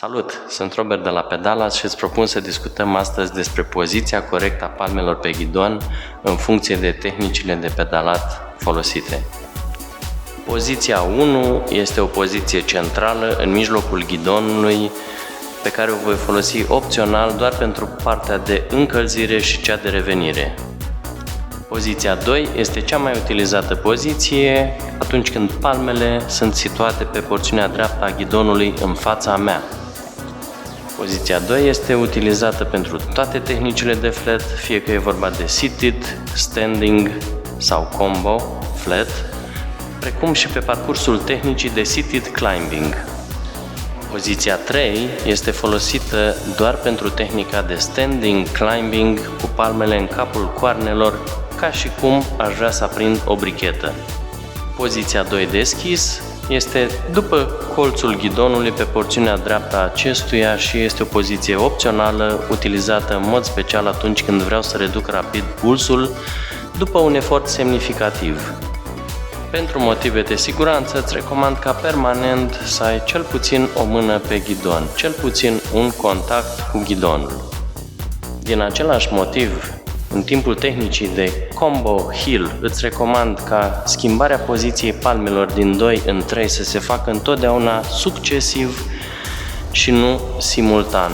Salut! Sunt Robert de la Pedalas și îți propun să discutăm astăzi despre poziția corectă a palmelor pe ghidon în funcție de tehnicile de pedalat folosite. Poziția 1 este o poziție centrală în mijlocul ghidonului pe care o voi folosi opțional doar pentru partea de încălzire și cea de revenire. Poziția 2 este cea mai utilizată poziție atunci când palmele sunt situate pe porțiunea dreaptă a ghidonului în fața mea. Poziția 2 este utilizată pentru toate tehnicile de flat, fie că e vorba de seated, standing sau combo flat, precum și pe parcursul tehnicii de seated climbing. Poziția 3 este folosită doar pentru tehnica de standing climbing cu palmele în capul coarnelor, ca și cum aș vrea să aprind o brichetă. Poziția 2 deschis este după colțul ghidonului pe porțiunea dreaptă a acestuia și este o poziție opțională utilizată în mod special atunci când vreau să reduc rapid pulsul după un efort semnificativ. Pentru motive de siguranță îți recomand ca permanent să ai cel puțin o mână pe ghidon, cel puțin un contact cu ghidonul. Din același motiv, în timpul tehnicii de combo heel, îți recomand ca schimbarea poziției palmelor din 2 în 3 să se facă întotdeauna succesiv și nu simultan.